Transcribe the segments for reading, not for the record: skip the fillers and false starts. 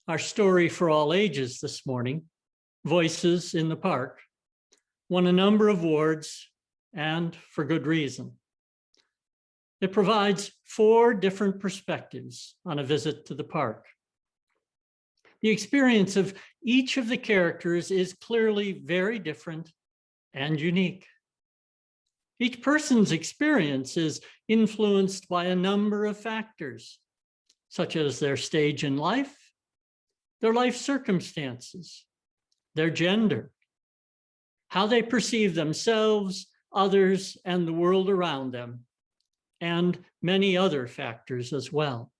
Our story for all ages this morning, Voices in the Park, won a number of awards, and for good reason. It provides 4 different perspectives on a visit to the park. The experience of each of the characters is clearly very different and unique. Each person's experience is influenced by a number of factors, such as their stage in life, their life circumstances, their gender, how they perceive themselves, others, and the world around them, and many other factors as well.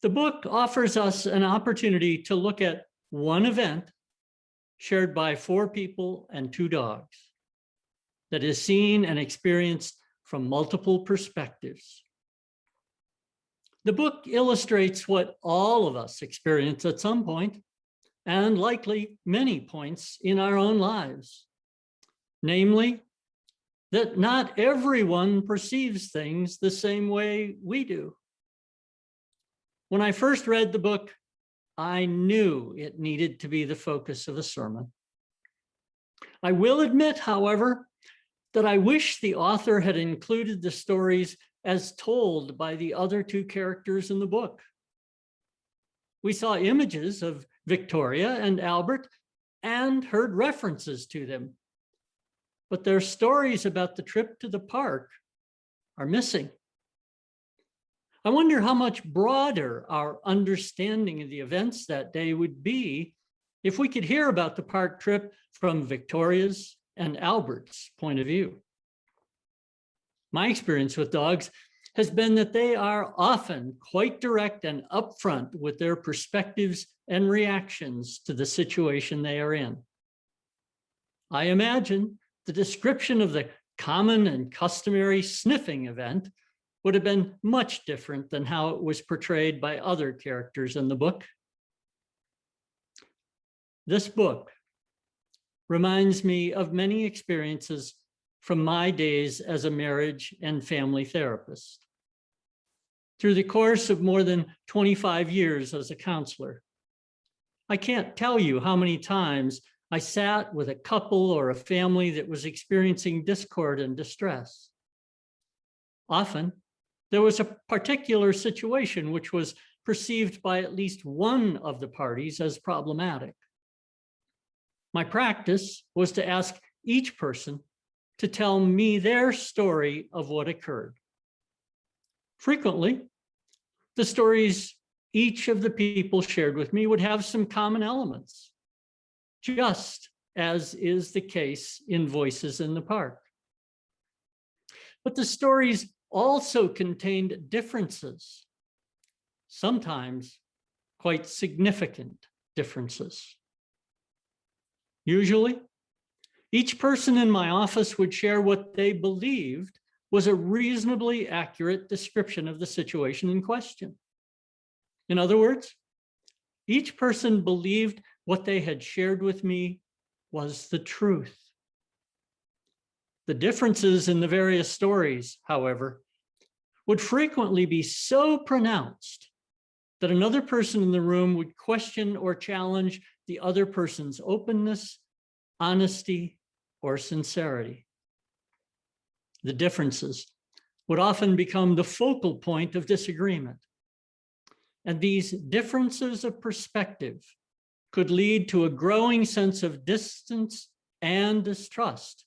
The book offers us an opportunity to look at one event shared by 4 people and 2 dogs that is seen and experienced from multiple perspectives. The book illustrates what all of us experience at some point, and likely many points in our own lives. Namely, that not everyone perceives things the same way we do. When I first read the book, I knew it needed to be the focus of a sermon. I will admit, however, that I wish the author had included the stories as told by the other 2 characters in the book. We saw images of Victoria and Albert and heard references to them, but their stories about the trip to the park are missing. I wonder how much broader our understanding of the events that day would be if we could hear about the park trip from Victoria's and Albert's point of view. My experience with dogs has been that they are often quite direct and upfront with their perspectives and reactions to the situation they are in. I imagine the description of the common and customary sniffing event would have been much different than how it was portrayed by other characters in the book. This book reminds me of many experiences from my days as a marriage and family therapist. Through the course of more than 25 years as a counselor, I can't tell you how many times I sat with a couple or a family that was experiencing discord and distress. Often, there was a particular situation which was perceived by at least one of the parties as problematic. My practice was to ask each person to tell me their story of what occurred. Frequently, the stories each of the people shared with me would have some common elements, just as is the case in Voices in the Park. But the stories also contained differences, sometimes quite significant differences. Usually, each person in my office would share what they believed was a reasonably accurate description of the situation in question. In other words, each person believed what they had shared with me was the truth. The differences in the various stories, however, would frequently be so pronounced that another person in the room would question or challenge the other person's openness, honesty, or sincerity. The differences would often become the focal point of disagreement. And these differences of perspective could lead to a growing sense of distance and distrust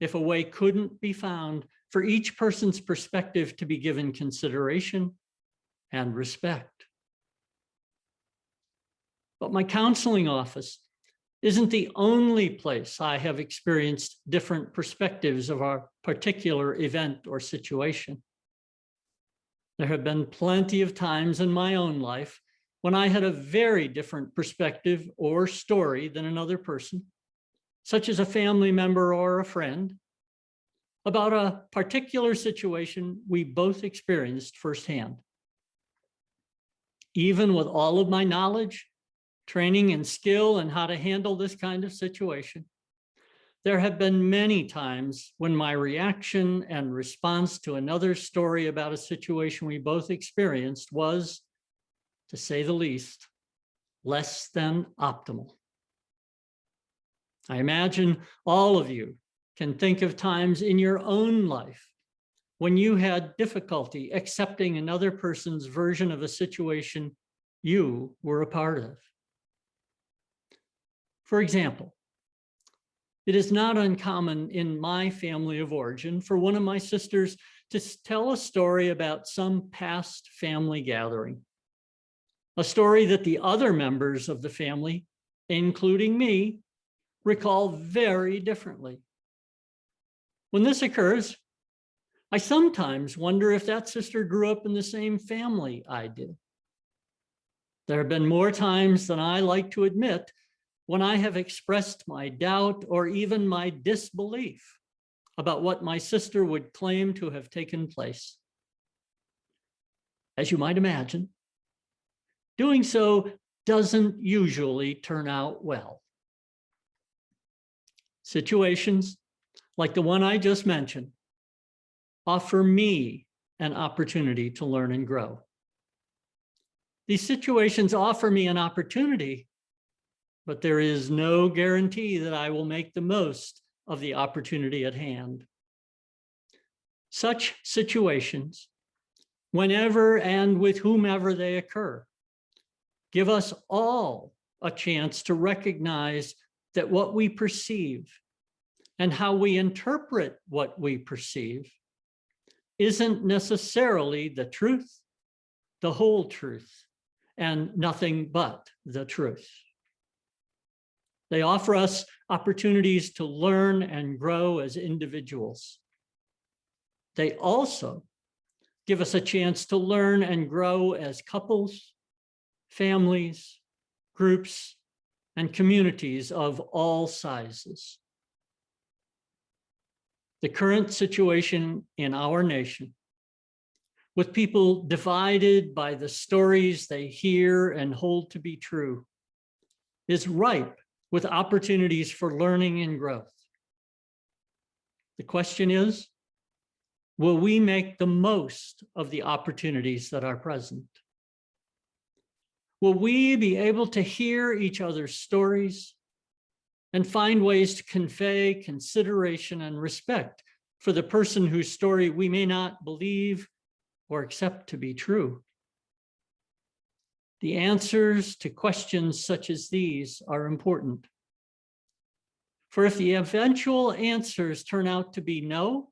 if a way couldn't be found for each person's perspective to be given consideration and respect. But my counseling office isn't the only place I have experienced different perspectives of our particular event or situation. There have been plenty of times in my own life when I had a very different perspective or story than another person, such as a family member or a friend, about a particular situation we both experienced firsthand. Even with all of my knowledge, training, and skill in how to handle this kind of situation, there have been many times when my reaction and response to another story about a situation we both experienced was to say the least, less than optimal. I imagine all of you can think of times in your own life when you had difficulty accepting another person's version of a situation you were a part of. For example, it is not uncommon in my family of origin for one of my sisters to tell a story about some past family gathering, a story that the other members of the family, including me, recall very differently. When this occurs, I sometimes wonder if that sister grew up in the same family I did. There have been more times than I like to admit when I have expressed my doubt or even my disbelief about what my sister would claim to have taken place. As you might imagine, doing so doesn't usually turn out well. Situations like the one I just mentioned offer me an opportunity to learn and grow. These situations offer me an opportunity, but there is no guarantee that I will make the most of the opportunity at hand. Such situations, whenever and with whomever they occur, give us all a chance to recognize that what we perceive and how we interpret what we perceive isn't necessarily the truth, the whole truth, and nothing but the truth. They offer us opportunities to learn and grow as individuals. They also give us a chance to learn and grow as couples, families, groups, and communities of all sizes. The current situation in our nation, with people divided by the stories they hear and hold to be true, is ripe with opportunities for learning and growth. The question is, will we make the most of the opportunities that are present? Will we be able to hear each other's stories and find ways to convey consideration and respect for the person whose story we may not believe or accept to be true? The answers to questions such as these are important. For if the eventual answers turn out to be no,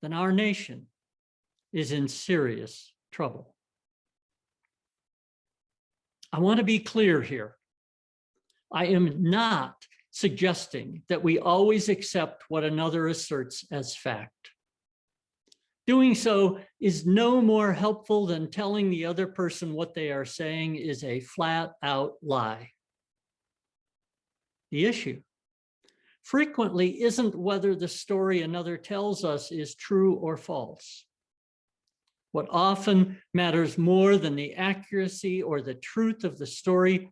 then our nation is in serious trouble. I want to be clear here. I am not suggesting that we always accept what another asserts as fact. Doing so is no more helpful than telling the other person what they are saying is a flat-out lie. The issue frequently isn't whether the story another tells us is true or false. What often matters more than the accuracy or the truth of the story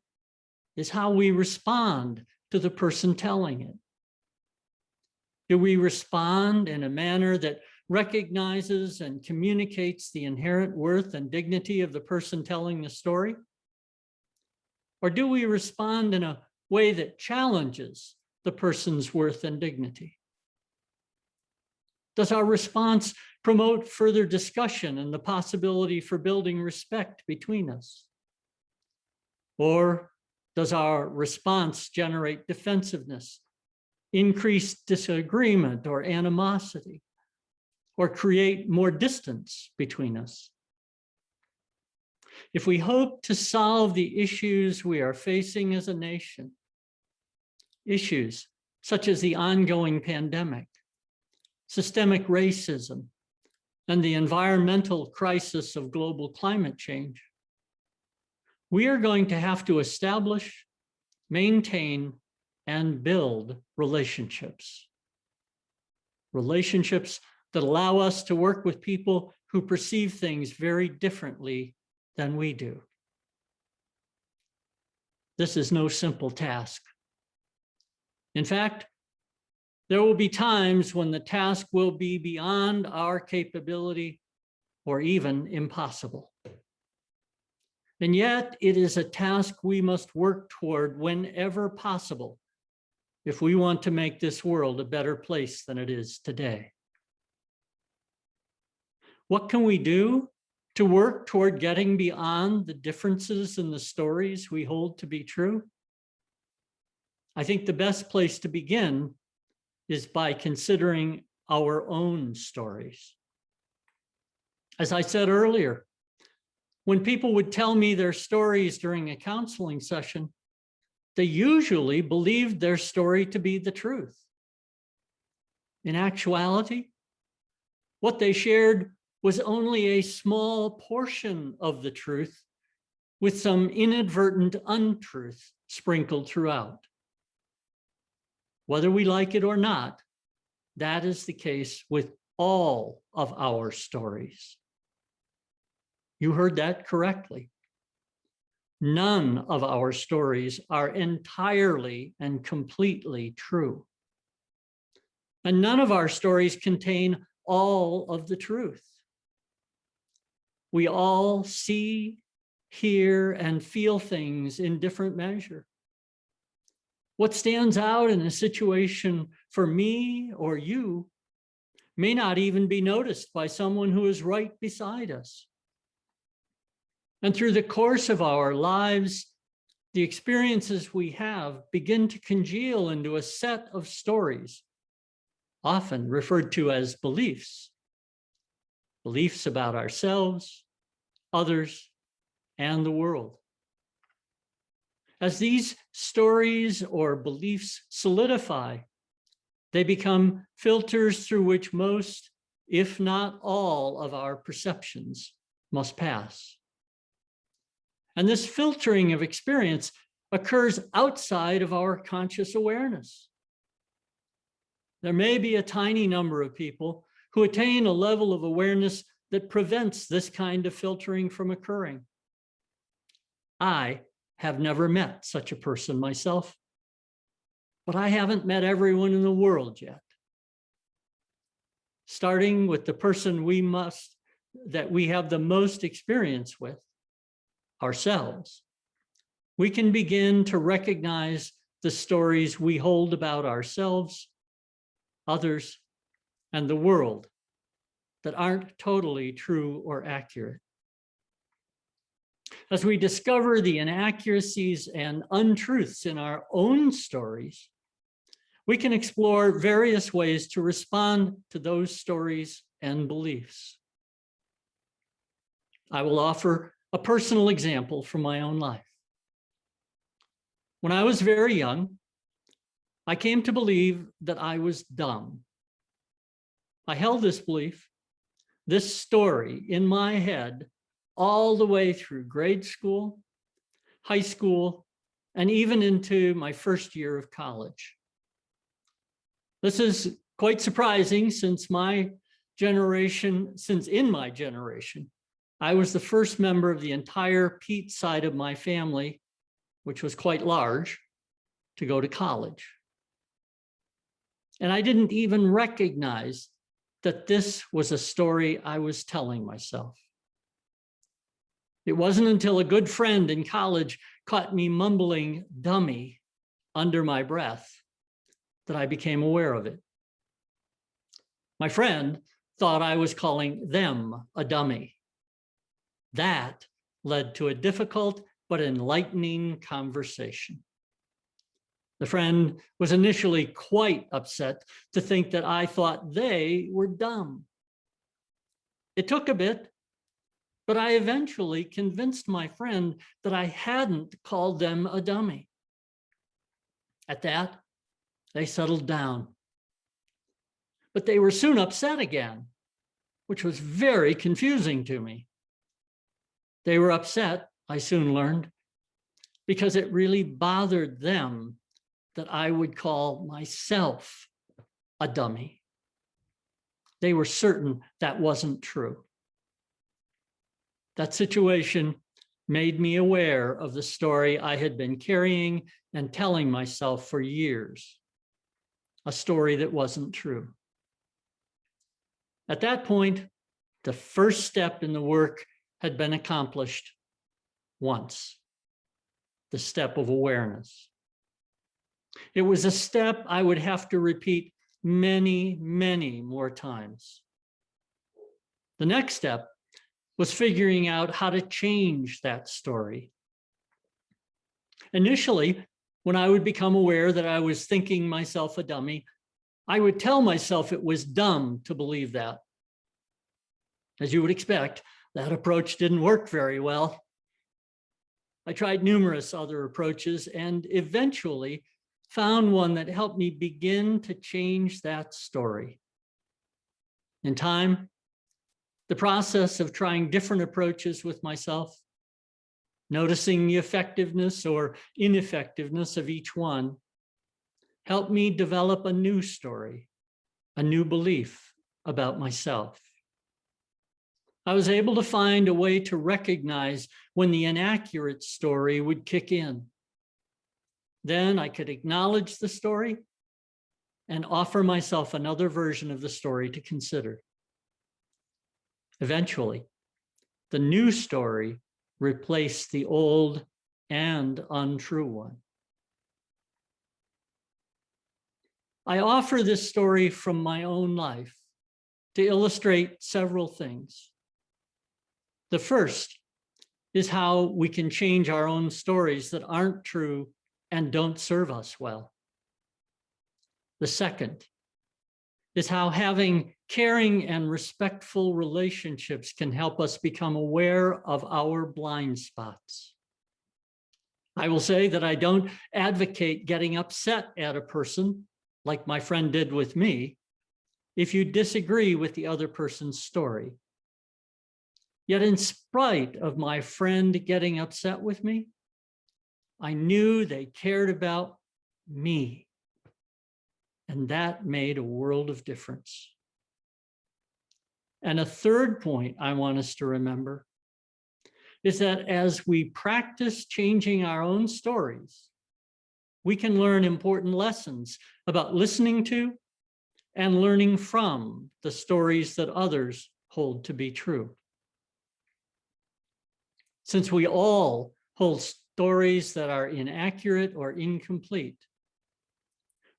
is how we respond to the person telling it. Do we respond in a manner that recognizes and communicates the inherent worth and dignity of the person telling the story? Or do we respond in a way that challenges the person's worth and dignity? Does our response promote further discussion and the possibility for building respect between us? Or does our response generate defensiveness, increased disagreement or animosity, or create more distance between us? If we hope to solve the issues we are facing as a nation, issues such as the ongoing pandemic, systemic racism, and the environmental crisis of global climate change, we are going to have to establish, maintain, and build relationships. Relationships that allow us to work with people who perceive things very differently than we do. This is no simple task. In fact, there will be times when the task will be beyond our capability or even impossible. And yet it is a task we must work toward whenever possible if we want to make this world a better place than it is today. What can we do to work toward getting beyond the differences in the stories we hold to be true? I think the best place to begin is by considering our own stories. As I said earlier, when people would tell me their stories during a counseling session, they usually believed their story to be the truth. In actuality, what they shared was only a small portion of the truth, with some inadvertent untruth sprinkled throughout. Whether we like it or not, that is the case with all of our stories. You heard that correctly. None of our stories are entirely and completely true. And none of our stories contain all of the truth. We all see, hear, and feel things in different measure. What stands out in a situation for me or you may not even be noticed by someone who is right beside us. And through the course of our lives, the experiences we have begin to congeal into a set of stories, often referred to as beliefs. Beliefs about ourselves, others, and the world. As these stories or beliefs solidify, they become filters through which most, if not all, of our perceptions must pass. And this filtering of experience occurs outside of our conscious awareness. There may be a tiny number of people who attain a level of awareness that prevents this kind of filtering from occurring. I have never met such a person myself, but I haven't met everyone in the world yet. Starting with the person that we have the most experience with, ourselves, we can begin to recognize the stories we hold about ourselves, others, and the world that aren't totally true or accurate. As we discover the inaccuracies and untruths in our own stories, we can explore various ways to respond to those stories and beliefs. I will offer a personal example from my own life. When I was very young, I came to believe that I was dumb. I held this belief, this story in my head all the way through grade school, high school, and even into my first year of college. This is quite surprising since in my generation, I was the first member of the entire Peet side of my family, which was quite large, to go to college. And I didn't even recognize that this was a story I was telling myself. It wasn't until a good friend in college caught me mumbling "dummy" under my breath that I became aware of it. My friend thought I was calling them a dummy. That led to a difficult but enlightening conversation. The friend was initially quite upset to think that I thought they were dumb. It took a bit, but I eventually convinced my friend that I hadn't called them a dummy. At that, they settled down. But they were soon upset again, which was very confusing to me. They were upset, I soon learned, because it really bothered them that I would call myself a dummy. They were certain that wasn't true. That situation made me aware of the story I had been carrying and telling myself for years, a story that wasn't true. At that point, the first step in the work had been accomplished, once, the step of awareness. It was a step I would have to repeat many, many more times. The next step was figuring out how to change that story. Initially, when I would become aware that I was thinking myself a dummy, I would tell myself it was dumb to believe that. As you would expect, that approach didn't work very well. I tried numerous other approaches and eventually found one that helped me begin to change that story. In time, the process of trying different approaches with myself, noticing the effectiveness or ineffectiveness of each one, helped me develop a new story, a new belief about myself. I was able to find a way to recognize when the inaccurate story would kick in. Then I could acknowledge the story and offer myself another version of the story to consider. Eventually, the new story replaced the old and untrue one. I offer this story from my own life to illustrate several things. The first is how we can change our own stories that aren't true and don't serve us well. The second is how having caring and respectful relationships can help us become aware of our blind spots. I will say that I don't advocate getting upset at a person, like my friend did with me, if you disagree with the other person's story. Yet in spite of my friend getting upset with me, I knew they cared about me. And that made a world of difference. And a third point I want us to remember is that as we practice changing our own stories, we can learn important lessons about listening to and learning from the stories that others hold to be true. Since we all hold stories that are inaccurate or incomplete,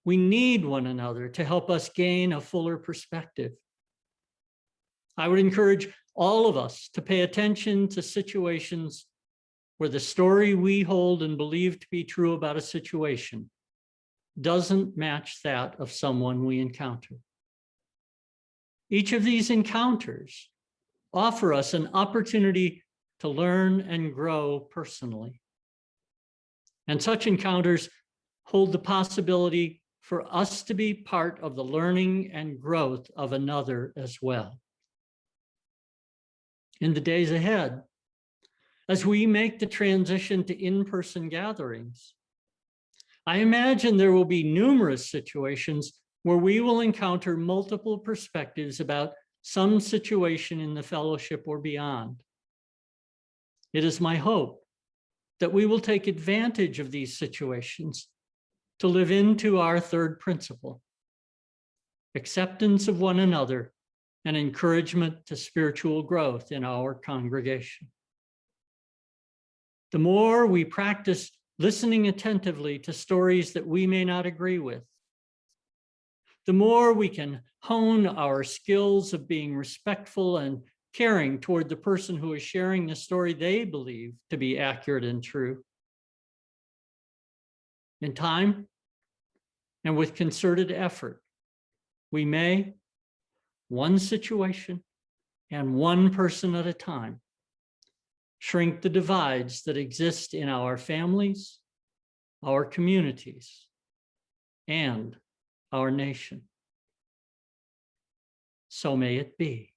we need one another to help us gain a fuller perspective. I would encourage all of us to pay attention to situations where the story we hold and believe to be true about a situation doesn't match that of someone we encounter. Each of these encounters offer us an opportunity to learn and grow personally. And such encounters hold the possibility for us to be part of the learning and growth of another as well. In the days ahead, as we make the transition to in-person gatherings, I imagine there will be numerous situations where we will encounter multiple perspectives about some situation in the fellowship or beyond. It is my hope that we will take advantage of these situations to live into our third principle, acceptance of one another and encouragement to spiritual growth in our congregation. The more we practice listening attentively to stories that we may not agree with, the more we can hone our skills of being respectful and caring toward the person who is sharing the story they believe to be accurate and true. In time and with concerted effort, we may, one situation and one person at a time, shrink the divides that exist in our families, our communities, and our nation. So may it be.